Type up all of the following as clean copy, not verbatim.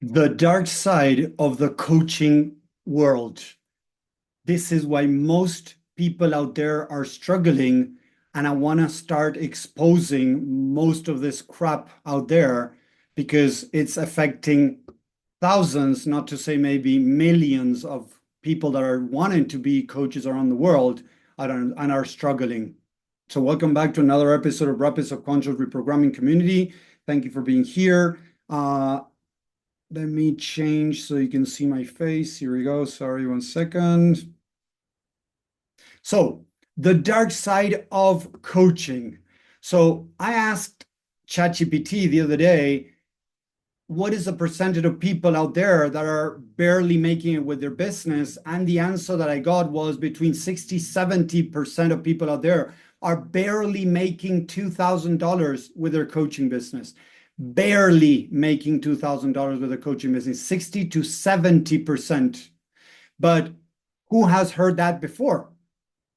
The dark side of the coaching world. This is why most people out there are struggling. And I want to start exposing most of this crap out there because it's affecting thousands, not to say maybe millions of people that are wanting to be coaches around the world and are struggling. So, welcome back to another episode of Rapid Subconscious Reprogramming Community. Thank you for being here. Let me change so you can see my face. Here we go. Sorry, 1 second. So, the dark side of coaching. So, I asked ChatGPT the other day, what is the percentage of people out there that are barely making it with their business? And the answer that I got was between 60-70% of people out there are barely making $2,000 with their coaching business. Barely making $2,000 with a coaching business, 60 to 70%. But who has heard that before?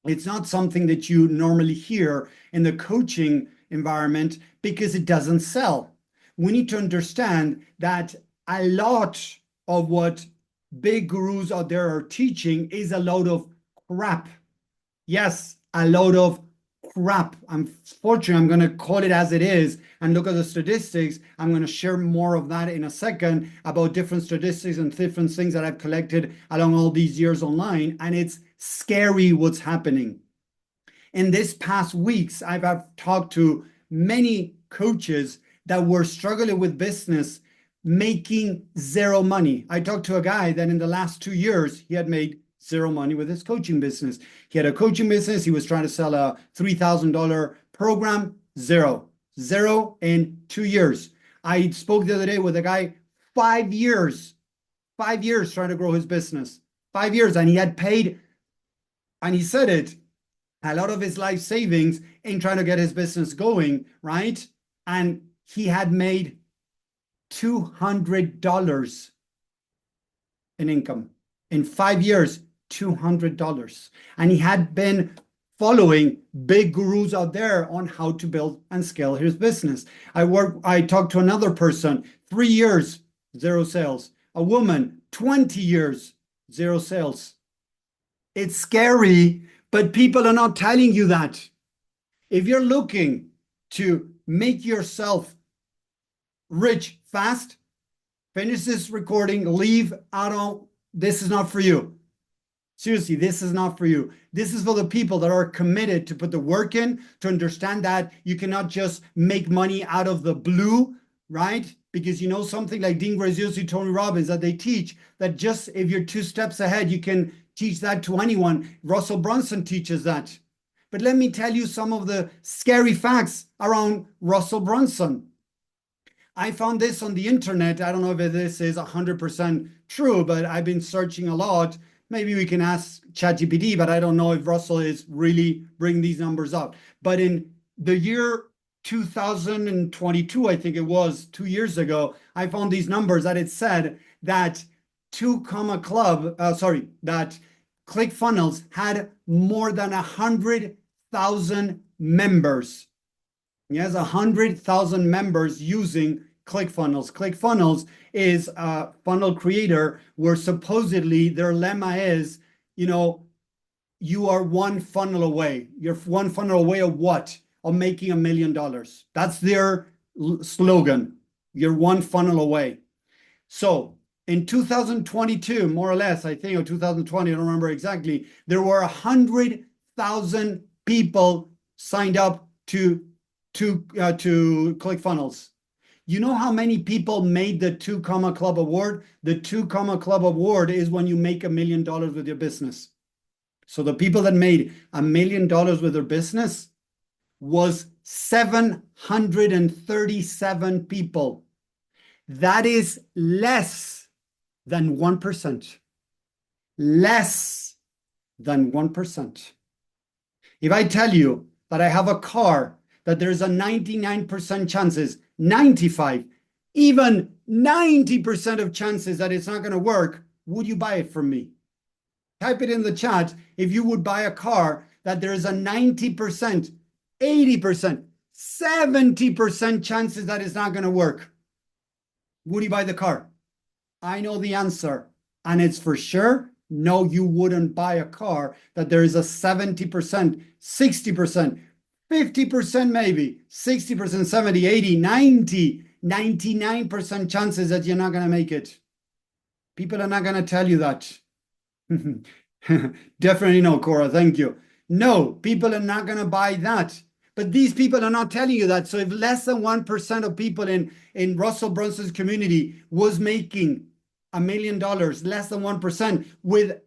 It's not something that you normally hear in the coaching environment because it doesn't sell. We need to understand that a lot of what big gurus out there are teaching is a load of crap. Yes, a load of crap. Unfortunately, I'm going to call it as it is and look at the statistics. I'm going to share more of that in a second about different statistics and different things that I've collected along all these years online. And it's scary what's happening. In this past weeks, I've talked to many coaches that were struggling with business, making zero money. I talked to a guy that in the last 2 years, he had made zero money with his coaching business. He had a coaching business. He was trying to sell a $3,000 program, zero in 2 years. I spoke the other day with a guy, 5 years trying to grow his business, 5 years. And he had paid, and he said it, a lot of his life savings in trying to get his business going, right? And he had made $200 in income in 5 years, $200. And he had been following big gurus out there on how to build and scale his business. I talked to another person, 3 years, zero sales. A woman, 20 years, zero sales. It's scary, but people are not telling you that. If you're looking to make yourself rich fast, finish this recording, leave. This is not for you. Seriously, this is not for you. This is for the people that are committed to put the work in, to understand that you cannot just make money out of the blue, right? Because you know something like Dean Graziosi, Tony Robbins, that they teach that just if you're 2 steps ahead, you can teach that to anyone. Russell Brunson teaches that. But let me tell you some of the scary facts around Russell Brunson. I found this on the internet. I don't know if this is 100% true, but I've been searching a lot. Maybe we can ask ChatGPT, but I don't know if Russell is really bringing these numbers up. But in the year 2022, I think it was 2 years ago, I found these numbers that it said that that ClickFunnels had more than 100,000 members. Yes, 100,000 members using ClickFunnels. ClickFunnels is a funnel creator where supposedly their lemma is, you are one funnel away. You're one funnel away of what? Of making $1 million. That's their slogan. You're one funnel away. So in 2022, more or less, I think, or 2020, I don't remember exactly, there were 100,000 people signed up to ClickFunnels. You know how many people made the 2 Comma Club Award? The 2 Comma Club Award is when you make $1 million with your business. So the people that made $1 million with their business was 737 people. That is less than 1%. Less than 1%. If I tell you that I have a car that there's a 99% chances, 95, even 90% of chances that it's not going to work, would you buy it from me? Type it in the chat if you would buy a car that there's a 90%, 80%, 70% chances that it's not going to work. Would you buy the car? I know the answer. And it's for sure, no, you wouldn't buy a car that there is a 70%, 60%, 50% maybe, 60%, 70, 80, 90, 99% chances that you're not going to make it. People are not going to tell you that. Definitely no, Cora. Thank you. No, people are not going to buy that. But these people are not telling you that. So if less than 1% of people in Russell Brunson's community was making $1 million, less than 1%, with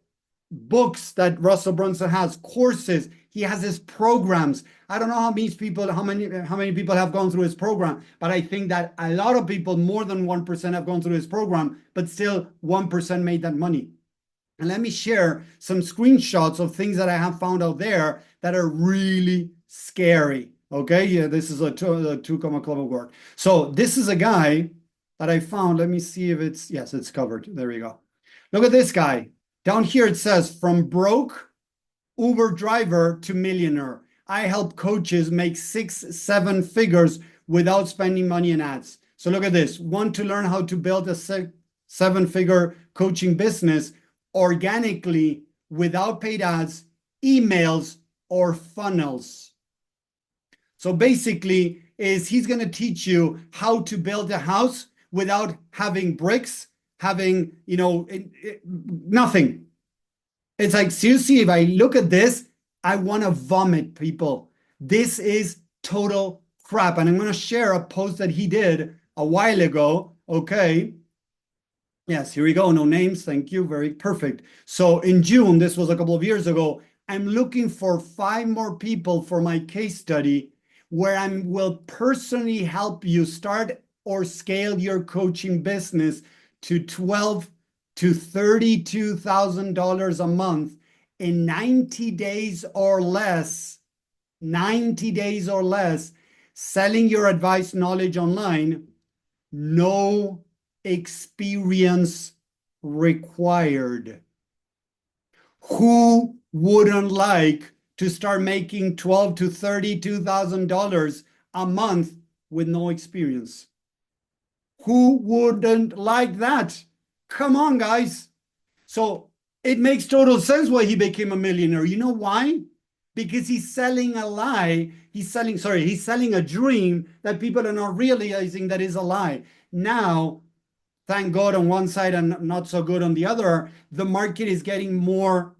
books that Russell Brunson has, courses, he has his programs. I don't know how many people have gone through his program, but I think that a lot of people, more than 1%, have gone through his program, but still 1% made that money. And let me share some screenshots of things that I have found out there that are really scary. Okay, yeah, this is a 2 Comma Club Award. So this is a guy that I found. Let me see if it's, yes, it's covered. There we go. Look at this guy. Down here it says, from broke Uber driver to millionaire. I help coaches make 6-7 figures without spending money in ads. So look at this. Want to learn how to build a 7-figure coaching business organically without paid ads, emails, or funnels. So basically he's going to teach you how to build a house without having bricks, having, nothing. It's like, seriously, if I look at this, I want to vomit, people. This is total crap. And I'm going to share a post that he did a while ago. Okay. Yes, here we go. No names. Thank you. Very perfect. So in June, this was a couple of years ago, I'm looking for 5 more people for my case study where I will personally help you start or scale your coaching business to $12,000 to $32,000 a month in 90 days or less. 90 days or less, selling your advice knowledge online, no experience required. Who wouldn't like to start making $12,000 to $32,000 a month with no experience? Who wouldn't like that? Come on, guys. So it makes total sense why he became a millionaire. You know why? Because he's selling a lie. He's selling a dream that people are not realizing that is a lie. Now, thank God on one side and not so good on the other, the market is getting more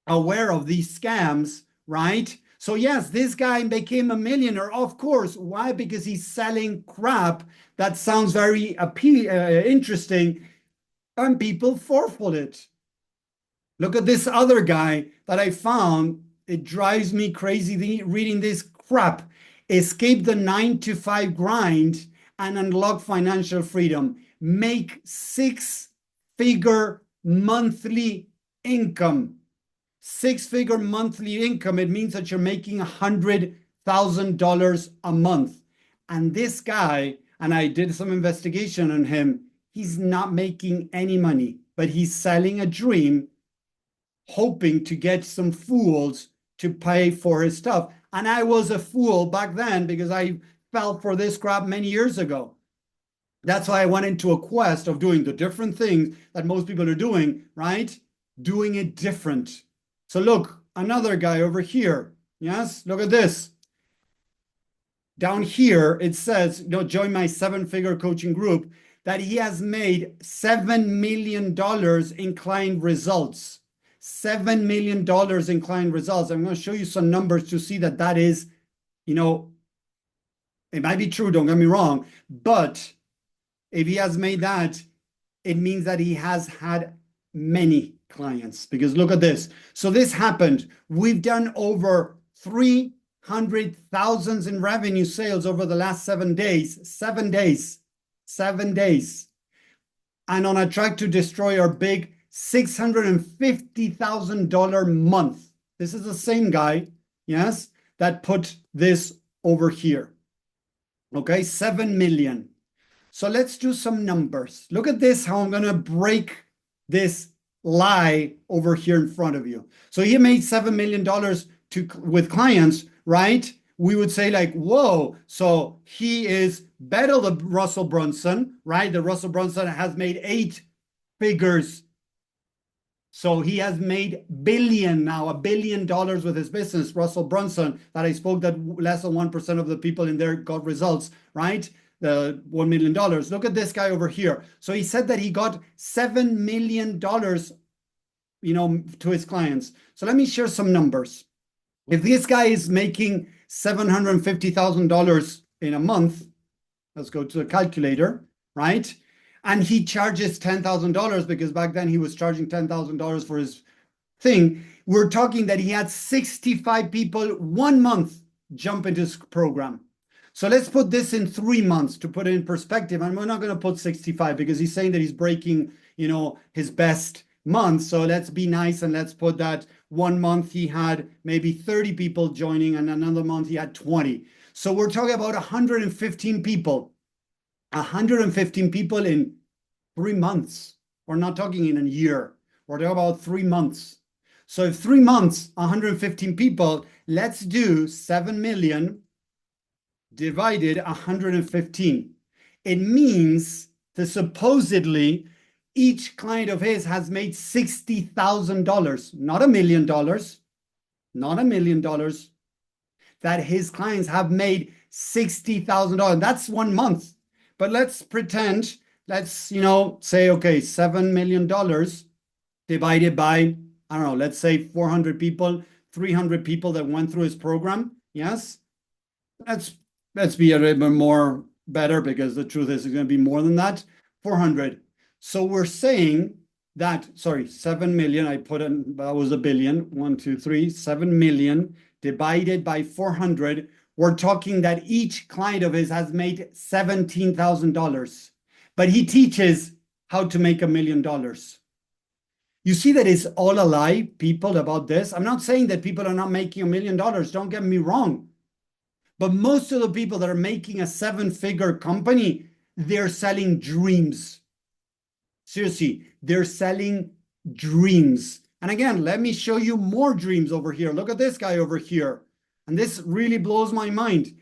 aware of these scams, right? So yes, this guy became a millionaire, of course. Why? Because he's selling crap that sounds very interesting, and people fall for it. Look at this other guy that I found. It drives me crazy reading this crap. Escape the 9-to-5 grind and unlock financial freedom. Make 6-figure monthly income. 6-figure monthly income. It means that you're making $100,000 a month. And this guy, and I did some investigation on him, he's not making any money, but he's selling a dream, hoping to get some fools to pay for his stuff. And I was a fool back then because I fell for this crap many years ago. That's why I went into a quest of doing the different things that most people are doing, right? Doing it different. So look, another guy over here. Yes, look at this. Down here, it says, join my 7-figure coaching group, that he has made $7 million in client results. $7 million in client results. I'm going to show you some numbers to see that that is, it might be true, don't get me wrong, but if he has made that, it means that he has had many clients, because look at this. So this happened. We've done over 300,000 in revenue sales over the last 7 days. 7 days. 7 days. And on a track to destroy our big $650,000 month. This is the same guy, yes, that put this over here. Okay, 7 million. So let's do some numbers. Look at this, how I'm going to break this lie over here in front of you. So he made $7 million with clients, right? We would say like, whoa, so he is better than Russell Brunson, right? The Russell Brunson has made figures. So he has made $1 billion with his business. Russell Brunson, that I spoke, that less than 1% of the people in there got results, right? The $1 million. Look at this guy over here. So he said that he got $7 million, to his clients. So let me share some numbers. If this guy is making $750,000 in a month, let's go to the calculator, right? And he charges $10,000 because back then he was charging $10,000 for his thing. We're talking that he had 65 people 1 month jump into his program. So let's put this in 3 months to put it in perspective. And we're not going to put 65 because he's saying that he's breaking, his best month. So let's be nice and let's put that 1 month he had maybe 30 people joining and another month he had 20. So we're talking about 115 people. 115 people in 3 months. We're not talking in a year. We're talking about 3 months. So if 3 months, 115 people, let's do 7 million divided 115. It means that supposedly each client of his has made $60,000, not $1 million, not $1 million, that his clients have made $60,000. That's 1 month. But let's pretend, let's, say, okay, $7 million divided by, I don't know, let's say 400 people, 300 people that went through his program. Yes. Let's be a little bit more better because the truth is it's going to be more than that. 400. So we're saying that, 7 million, I put in, that was a billion. 1, 2, 3, 7 million divided by 400. We're talking that each client of his has made $17,000, but he teaches how to make $1 million. You see that it's all a lie, people, about this. I'm not saying that people are not making $1 million. Don't get me wrong. But most of the people that are making a 7-figure company, they're selling dreams. Seriously, they're selling dreams. And again, let me show you more dreams over here. Look at this guy over here. And this really blows my mind.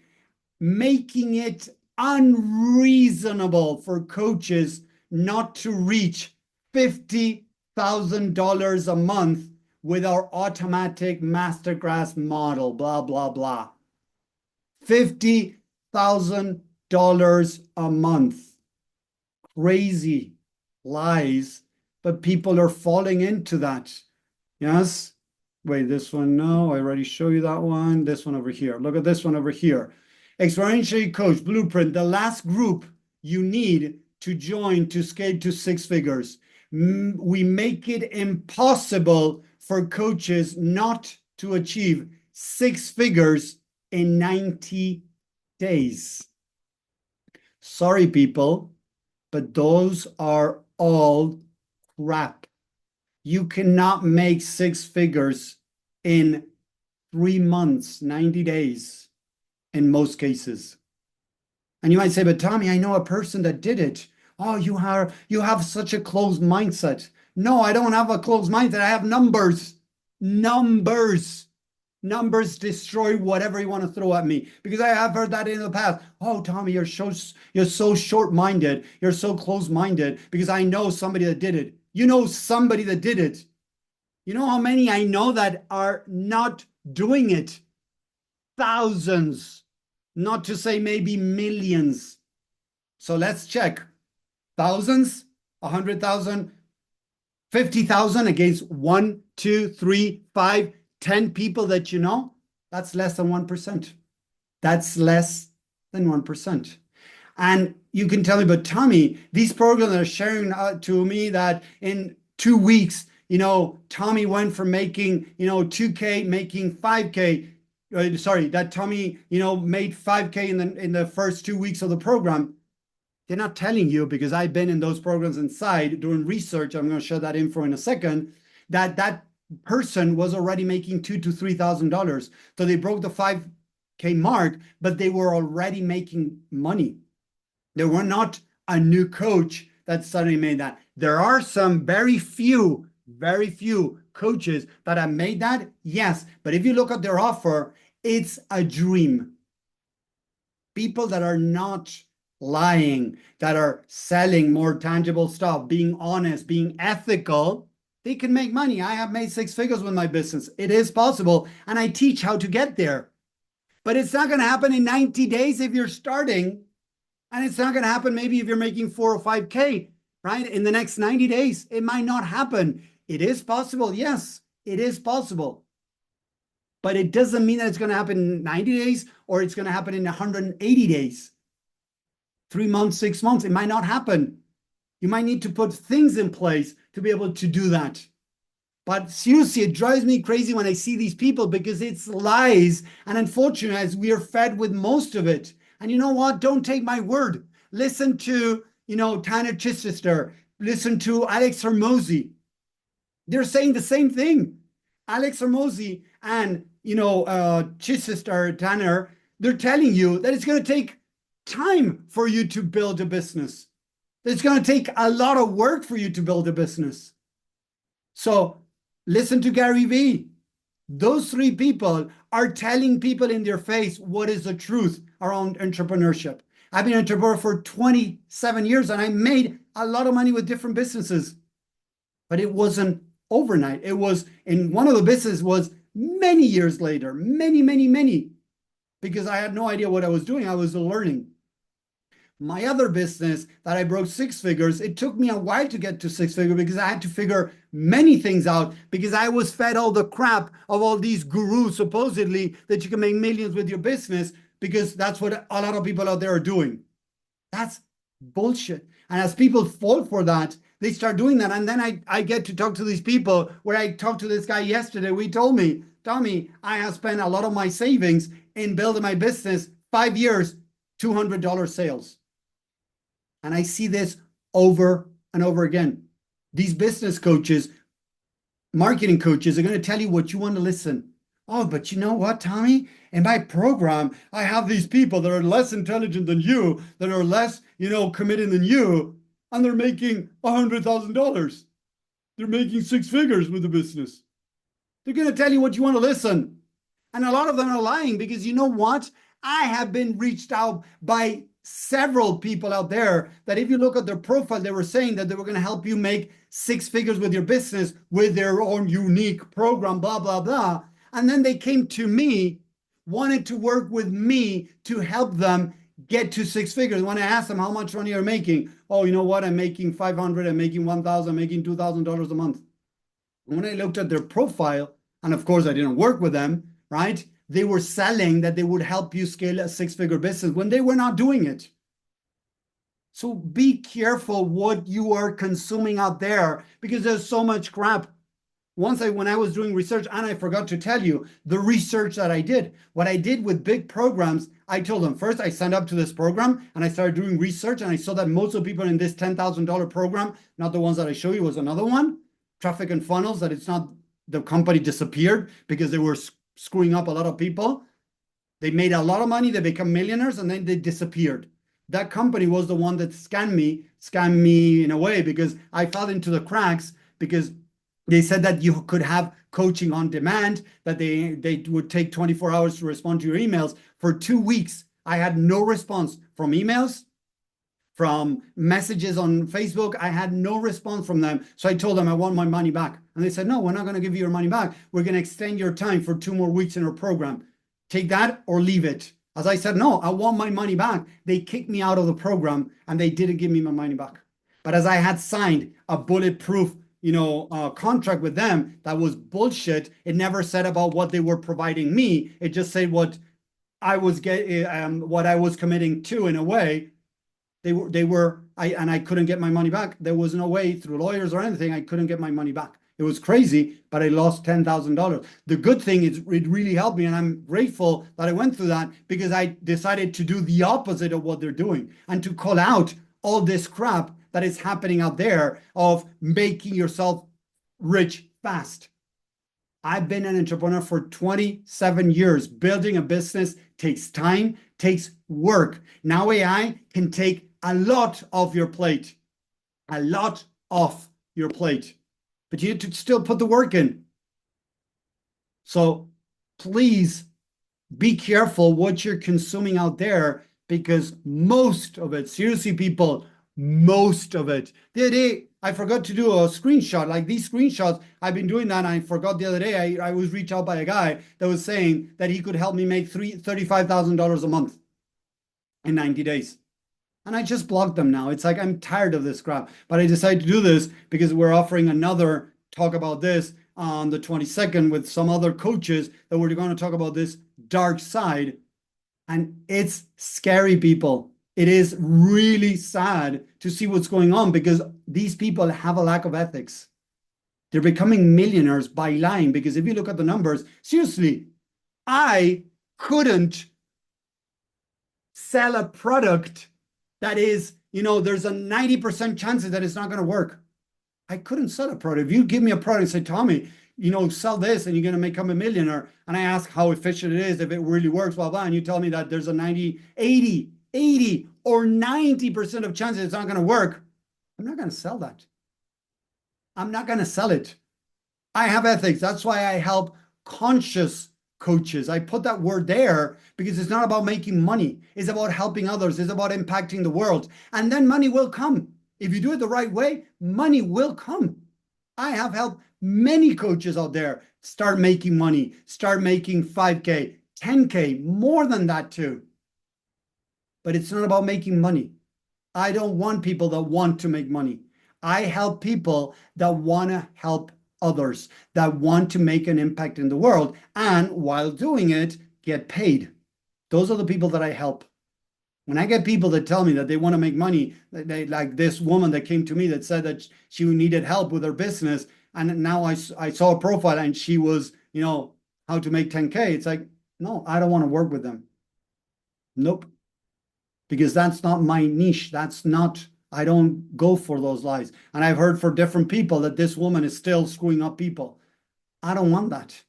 Making it unreasonable for coaches not to reach $50,000 a month with our automatic masterclass model, blah, blah, blah. $50,000 a month. Crazy lies, but people are falling into that. Yes? Wait, this one, no, I already showed you that one. This one over here. Look at this one over here. Exponentially Coach Blueprint, the last group you need to join to scale to 6 figures. We make it impossible for coaches not to achieve 6 figures in 90 days. Sorry, people, but those are all crap. You cannot make 6 figures in 3 months, 90 days, in most cases. And you might say, but Tommy, I know a person that did it. Oh, you have such a closed mindset. No, I don't have a closed mindset. I have numbers. Numbers destroy whatever you want to throw at me. Because I have heard that in the past. Oh, Tommy, you're so short-minded. You're so closed-minded because I know somebody that did it. You know somebody that did it. You know how many I know that are not doing it? Thousands, not to say maybe millions. So let's check. Thousands, 100,000, 50,000 against 1, 2, 3, 5, 10 people that you know. That's less than 1%. That's less than 1%. And you can tell me, but Tommy, these programs are sharing to me that in 2 weeks, Tommy went from making, 2K, making 5K. That Tommy, made 5K in the first 2 weeks of the program. They're not telling you, because I've been in those programs inside doing research. I'm going to share that info in a second. That person was already making $2,000 to $3,000. So they broke the 5K mark, but they were already making money. They were not a new coach that suddenly made that. There are some very few coaches that have made that, yes. But if you look at their offer, it's a dream. People that are not lying, that are selling more tangible stuff, being honest, being ethical, they can make money. I have made six figures with my business. It is possible. And I teach how to get there. But it's not going to happen in 90 days if you're starting. And it's not going to happen maybe if you're making 4 or 5K, right? In the next 90 days, it might not happen. It is possible. Yes, it is possible. But it doesn't mean that it's going to happen in 90 days or it's going to happen in 180 days. 3 months, 6 months, it might not happen. You might need to put things in place to be able to do that. But seriously, it drives me crazy when I see these people because it's lies. And unfortunately, as we are fed with most of it. And you know what? Don't take my word. Listen to, Tanner Chichester. Listen to Alex Hormozi. They're saying the same thing. Alex Hormozi and, Chichester, Tanner, they're telling you that it's going to take time for you to build a business. It's going to take a lot of work for you to build a business. So listen to Gary Vee. Those three people are telling people in their face what is the truth around entrepreneurship. I've been an entrepreneur for 27 years and I made a lot of money with different businesses, but it wasn't overnight. It was in one of the businesses was many years later, many, because I had no idea what I was doing. I was learning. My other business that I broke 6 figures, it took me a while to get to 6 figures because I had to figure many things out because I was fed all the crap of all these gurus supposedly that you can make millions with your business because that's what a lot of people out there are doing. That's bullshit. And as people fall for that, they start doing that. And then I get to talk to these people where I talked to this guy yesterday. He told me, Tommy, I have spent a lot of my savings in building my business, 5 years, $200 sales. And I see this over and over again. These business coaches, marketing coaches are going to tell you what you want to listen. Oh, but you know what, Tommy? In my program, I have these people that are less intelligent than you, that are less, committed than you, and they're making $100,000. They're making 6 figures with the business. They're going to tell you what you want to listen. And a lot of them are lying because you know what? I have been reached out by several people out there that if you look at their profile, they were saying that they were going to help you make 6 figures with your business with their own unique program, blah, blah, blah. And then they came to me, wanted to work with me to help them get to 6 figures. When I asked them how much money you're making, oh, you know what? I'm making 500, I'm making 1,000, I'm making $2,000 a month. And when I looked at their profile, and of course I didn't work with them, right? They were selling that they would help you scale a 6-figure business when they were not doing it. So be careful what you are consuming out there because there's so much crap. When I was doing research, and I forgot to tell you the research that I did, what I did with big programs, I told them first I signed up to this program and I started doing research and I saw that most of the people in this $10,000 program, not the ones that I show you, was another one, Traffic and Funnels, that it's not the company disappeared because they were screwing up a lot of people. They made a lot of money, they become millionaires, and then they disappeared. That company was the one that scammed me in a way because I fell into the cracks because they said that you could have coaching on demand, that they would take 24 hours to respond to your emails. For 2 weeks, I had no response from emails, from messages on Facebook. I had no response from them. So I told them I want my money back. And they said, no, we're not going to give you your money back. We're going to extend your time for 2 more weeks in our program. Take that or leave it. As I said, no, I want my money back. They kicked me out of the program and they didn't give me my money back. But as I had signed a bulletproof, contract with them, that was bullshit. It never said about what they were providing me. It just said what I was what I was committing to in a way. I couldn't get my money back. There was no way through lawyers or anything. I couldn't get my money back. It was crazy, but I lost $10,000. The good thing is it really helped me. And I'm grateful that I went through that because I decided to do the opposite of what they're doing and to call out all this crap that is happening out there of making yourself rich fast. I've been an entrepreneur for 27 years. Building a business takes time, takes work. Now AI can take a lot off your plate, a lot off your plate, but you need to still put the work in. So please be careful what you're consuming out there because most of it, seriously, people, most of it. The other day, I forgot to do a screenshot. Like these screenshots, I've been doing that. And I forgot the other day. I was reached out by a guy that was saying that he could help me make $35,000 a month in 90 days. And I just blocked them now. It's like I'm tired of this crap. But I decided to do this because we're offering another talk about this on the 22nd with some other coaches that we're going to talk about this dark side. And it's scary, people. It is really sad to see what's going on because these people have a lack of ethics. They're becoming millionaires by lying because if you look at the numbers, seriously, I couldn't sell a product that is, there's a 90% chance that it's not going to work. I couldn't sell a product. If you give me a product and say, Tommy, sell this and you're going to become a millionaire, and I ask how efficient it is, if it really works, blah, blah, and you tell me that there's a 90, 80, or 90% of chances it's not going to work, I'm not going to sell that. I'm not going to sell it. I have ethics. That's why I help conscious coaches. I put that word there because it's not about making money. It's about helping others. It's about impacting the world. And then money will come. If you do it the right way, money will come. I have helped many coaches out there start making money, start making 5K, 10K, more than that too. But it's not about making money. I don't want people that want to make money. I help people that want to help others, that want to make an impact in the world, and while doing it, get paid. Those are the people that I help. When I get people that tell me that they want to make money, like this woman that came to me that said that she needed help with her business, and now I saw a profile and she was, how to make 10K. It's like, no, I don't want to work with them. Nope. Because that's not my niche. I don't go for those lies. And I've heard for different people that this woman is still screwing up people. I don't want that.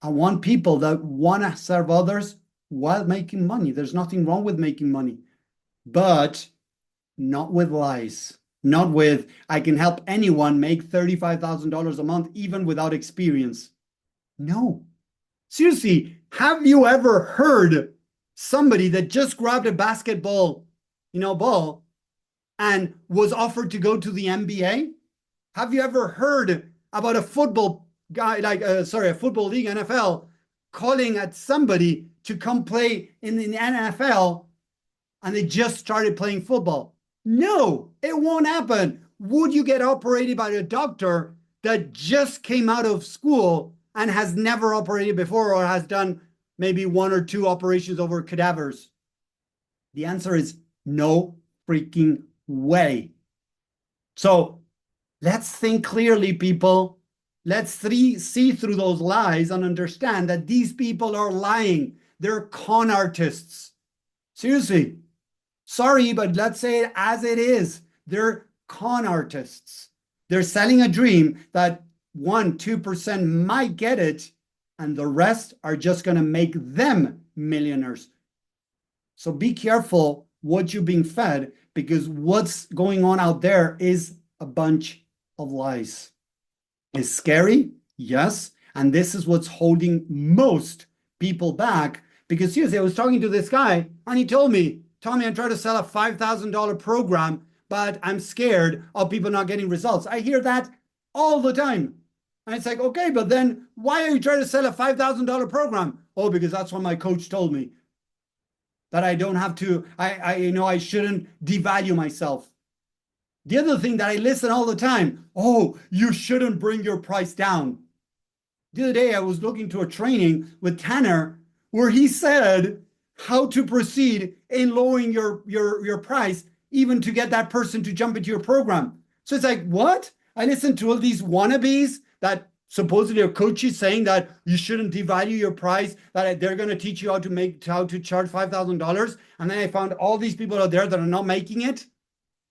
I want people that want to serve others while making money. There's nothing wrong with making money, but not with lies. Not with, I can help anyone make $35,000 a month, even without experience. No. Seriously, have you ever heard somebody that just grabbed a basketball, ball and was offered to go to the NBA? Have you ever heard about a football guy, a football league, NFL, calling at somebody to come play in the NFL and they just started playing football? No, it won't happen. Would you get operated by a doctor that just came out of school and has never operated before or has done maybe 1 or 2 operations over cadavers? The answer is no freaking way. So let's think clearly, people. Let's see through those lies and understand that these people are lying. They're con artists. Seriously. Sorry, but let's say it as it is. They're con artists. They're selling a dream that 1-2% might get it, and the rest are just going to make them millionaires. So be careful what you're being fed, because what's going on out there is a bunch of lies. It's scary, yes, and this is what's holding most people back. Because seriously, I was talking to this guy, and he told me, Tommy, I'm trying to sell a $5,000 program, but I'm scared of people not getting results. I hear that all the time. And it's like, okay, but then why are you trying to sell a $5,000 program? Oh, because that's what my coach told me. That I don't have to, I shouldn't devalue myself. The other thing that I listen all the time, oh, you shouldn't bring your price down. The other day I was looking to a training with Tanner where he said how to proceed in lowering your price, even to get that person to jump into your program. So it's like, what? I listen to all these wannabes that supposedly are coaches saying that you shouldn't devalue your price, that they're going to teach you how to charge $5,000. And then I found all these people out there that are not making it.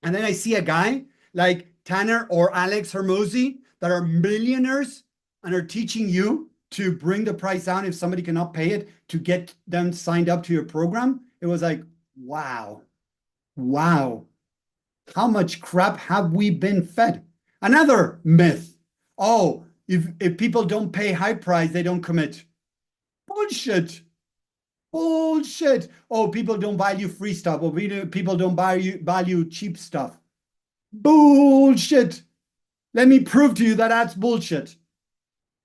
And then I see a guy like Tanner or Alex Hermosi that are millionaires and are teaching you to bring the price down if somebody cannot pay it, to get them signed up to your program. It was like, wow. How much crap have we been fed? Another myth. Oh, if people don't pay high price, they don't commit. Bullshit. Bullshit. Oh, people don't value free stuff. Or people don't value cheap stuff. Bullshit. Let me prove to you that that's bullshit.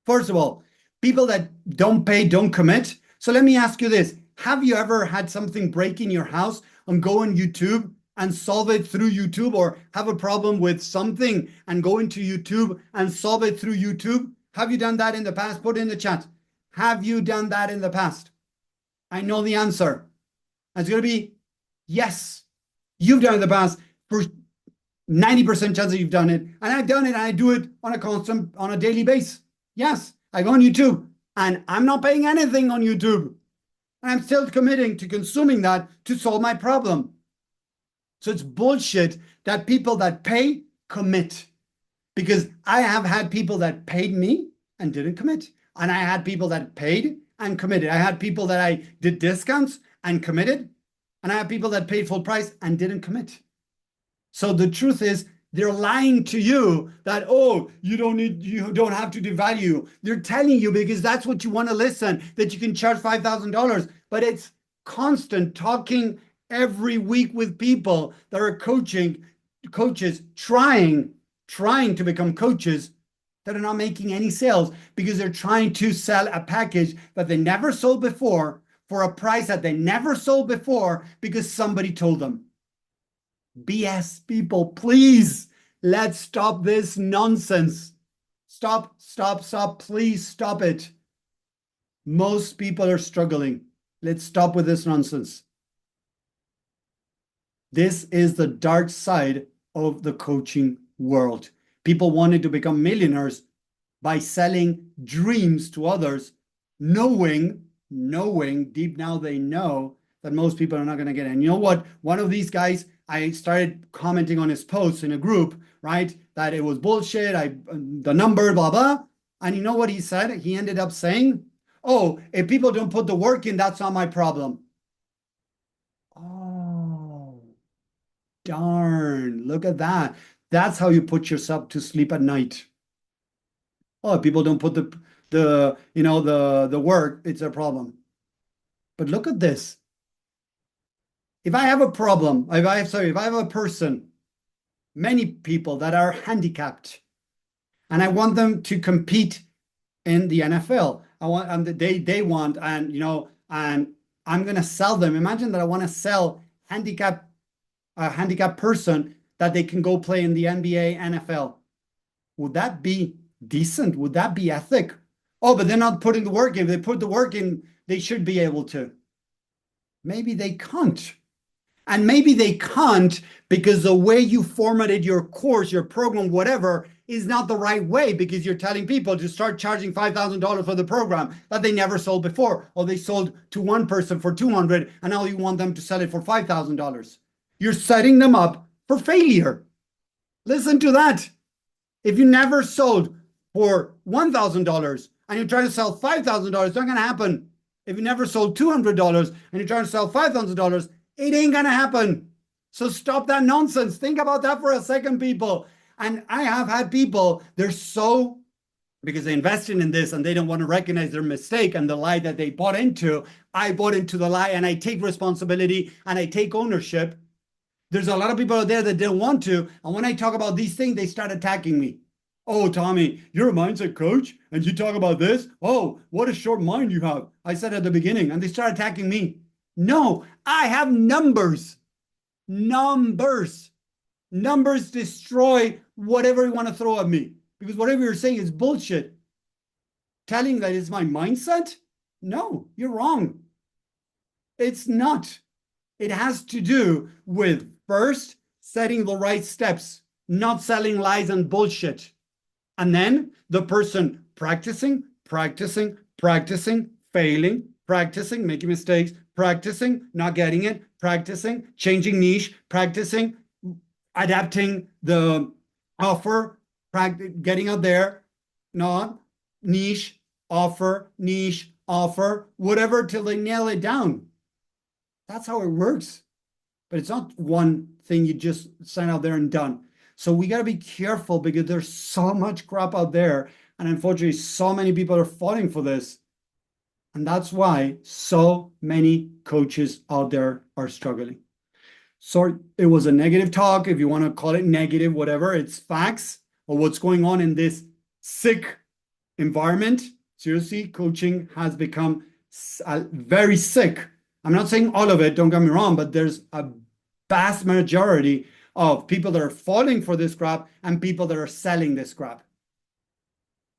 First of all, people that don't pay don't commit. So let me ask you this. Have you ever had something break in your house and go on YouTube and solve it through YouTube, or have a problem with something and go into YouTube and solve it through YouTube? Have you done that in the past? Put it in the chat. Have you done that in the past? I know the answer. It's going to be yes. You've done it in the past. For 90% chance that you've done it. And I've done it, and I do it on a daily basis. Yes, I go on YouTube and I'm not paying anything on YouTube. And I'm still committing to consuming that to solve my problem. So it's bullshit that people that pay commit. Because I have had people that paid me and didn't commit. And I had people that paid and committed. I had people that I did discounts and committed. And I had people that paid full price and didn't commit. So the truth is, they're lying to you that, oh, you don't have to devalue. They're telling you because that's what you want to listen, that you can charge $5,000. But it's constant talking every week with people that are coaches trying to become coaches that are not making any sales because they're trying to sell a package that they never sold before for a price that they never sold before because somebody told them. BS, people, please, let's stop this nonsense. Stop, please stop it. Most people are struggling. Let's stop with this nonsense. This is the dark side of the coaching world. People wanted to become millionaires by selling dreams to others, knowing deep down they know that most people are not going to get it. And you know what? One of these guys, I started commenting on his posts in a group, right? That it was bullshit, the number, blah, blah. And you know what he said? He ended up saying, oh, if people don't put the work in, that's not my problem. Oh, darn. Look at that. That's how you put yourself to sleep at night. Oh, if people don't put the work, it's a problem. But look at this. If I have a problem, if I have a person, many people that are handicapped, and I want them to compete in the NFL, and they want, and I'm going to sell them. Imagine that I want to sell a handicapped person that they can go play in the NBA, NFL. Would that be decent? Would that be ethic? Oh, but they're not putting the work in. If they put the work in, they should be able to. Maybe they can't. And maybe they can't because the way you formatted your course, your program, whatever, is not the right way, because you're telling people to start charging $5,000 for the program that they never sold before, or they sold to one person for $200, and now you want them to sell it for $5,000. You're setting them up for failure. Listen to that. If you never sold for $1,000 and you're trying to sell $5,000, it's not going to happen. If you never sold $200 and you're trying to sell $5,000, it ain't going to happen. So stop that nonsense. Think about that for a second, people. And I have had people, because they invested in this and they don't want to recognize their mistake and the lie that they bought into. I bought into the lie, and I take responsibility and I take ownership. There's a lot of people out there that don't want to. And when I talk about these things, they start attacking me. Oh, Tommy, you're a mindset coach and you talk about this? Oh, what a short mind you have. I said at the beginning, and they start attacking me. No, I have numbers. Numbers destroy whatever you want to throw at me, because whatever you're saying is bullshit. Telling that it's my mindset? No, you're wrong. It's not. It has to do with first setting the right steps, not selling lies and bullshit. And then the person practicing, failing, practicing, making mistakes, practicing, not getting it, practicing, changing niche, practicing, adapting the offer, getting out there, not niche, offer, whatever, till they nail it down. That's how it works. But it's not one thing you just sign out there and done. So we got to be careful, because there's so much crap out there. And unfortunately, so many people are falling for this. And that's why so many coaches out there are struggling. So it was a negative talk, if you want to call it negative, whatever. It's facts of what's going on in this sick environment. Seriously, coaching has become very sick. I'm not saying all of it, don't get me wrong, but there's a vast majority of people that are falling for this crap and people that are selling this crap.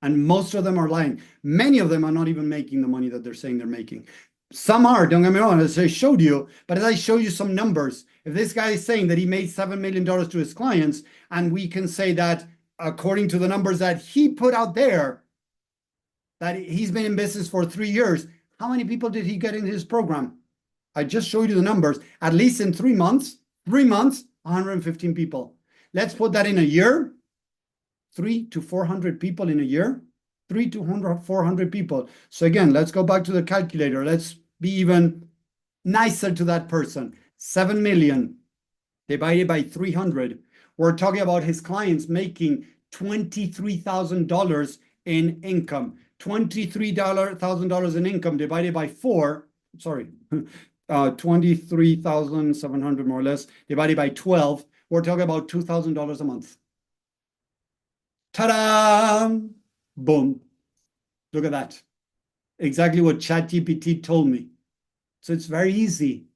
And most of them are lying. Many of them are not even making the money that they're saying they're making. Some are, don't get me wrong, as I showed you, but as I show you some numbers, if this guy is saying that he made $7 million to his clients, and we can say that according to the numbers that he put out there, that he's been in business for 3 years, how many people did he get in his program? I just showed you the numbers. At least in 3 months, 115 people. Let's put that in a year. 300 to 400 people in a year. 300 to 400 people. So again, let's go back to the calculator. Let's be even nicer to that person. 7 million divided by 300. We're talking about his clients making $23,000 in income. $23,000 in income divided by 4. Sorry, 23,700 more or less divided by 12. We're talking about $2,000 a month. Ta-da! Boom. Look at that. Exactly what ChatGPT told me. So it's very easy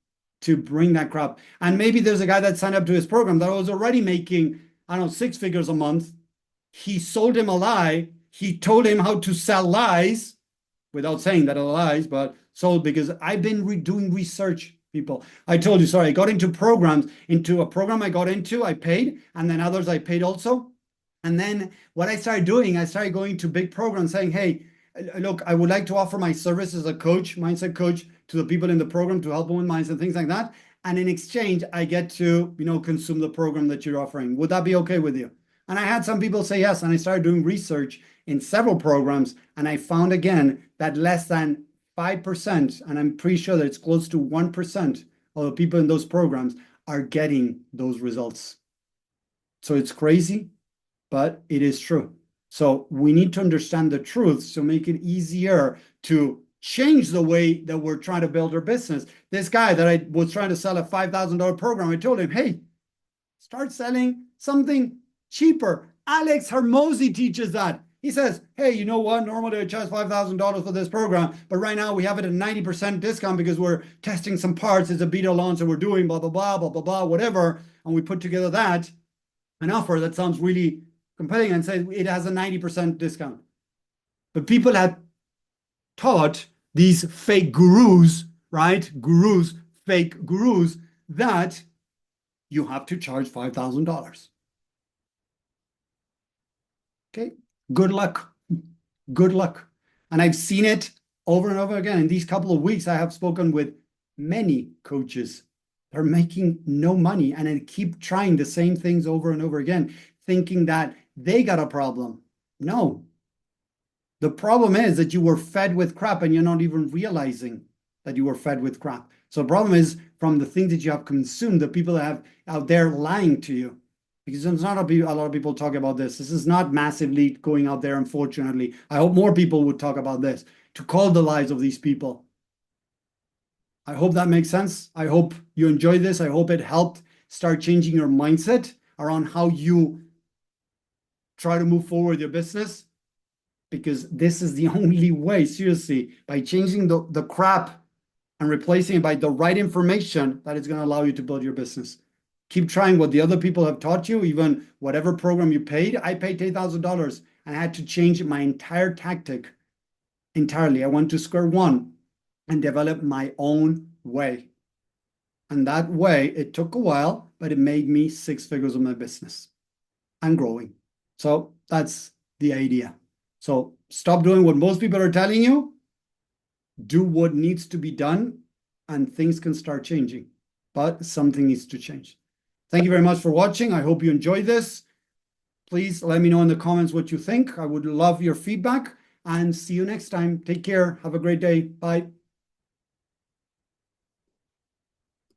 to bring that crap. And maybe there's a guy that signed up to his program that was already making, I don't know, 6 figures a month. He sold him a lie. He told him how to sell lies without saying that are lies, but sold, because I've been doing research, people. I told you, sorry, I got into programs, into a program I got into, I paid, and then others I paid also. And then what I started doing, I started going to big programs saying, hey, look, I would like to offer my service as a coach, mindset coach, to the people in the program to help them with mindset, things like that. And in exchange, I get to, consume the program that you're offering. Would that be okay with you? And I had some people say yes. And I started doing research in several programs. And I found again that less than 5%, and I'm pretty sure that it's close to 1% of the people in those programs are getting those results. So it's crazy, but it is true. So we need to understand the truth to make it easier to change the way that we're trying to build our business. This guy that I was trying to sell a $5,000 program, I told him, hey, start selling something cheaper. Alex Hormozi teaches that. He says, hey, you know what? Normally I charge $5,000 for this program, but right now we have it at 90% discount because we're testing some parts. It's a beta launch and we're doing blah, blah, blah, blah, blah, blah, whatever. And we put together that, an offer that sounds really compelling, and say it has a 90% discount. But people had taught these fake gurus, right? Fake gurus, that you have to charge $5,000. Okay, good luck. Good luck. And I've seen it over and over again. In these couple of weeks, I have spoken with many coaches. They're making no money and they keep trying the same things over and over again, thinking that they got a problem. No. The problem is that you were fed with crap and you're not even realizing that you were fed with crap. So the problem is from the things that you have consumed, the people that have out there lying to you. Because there's not a lot of people talk about this. This is not massively going out there, unfortunately. I hope more people would talk about this, to call the lies of these people. I hope that makes sense. I hope you enjoyed this. I hope it helped start changing your mindset around how you try to move forward your business, because this is the only way, seriously, by changing the crap and replacing it by the right information, that is going to allow you to build your business. Keep trying what the other people have taught you, even whatever program you paid. I paid $10,000 and I had to change my entire tactic entirely. I went to square one and develop my own way. And that way, it took a while, but it made me 6 figures of my business and growing. So that's the idea. So stop doing what most people are telling you. Do what needs to be done and things can start changing. But something needs to change. Thank you very much for watching. I hope you enjoyed this. Please let me know in the comments what you think. I would love your feedback and see you next time. Take care. Have a great day. Bye.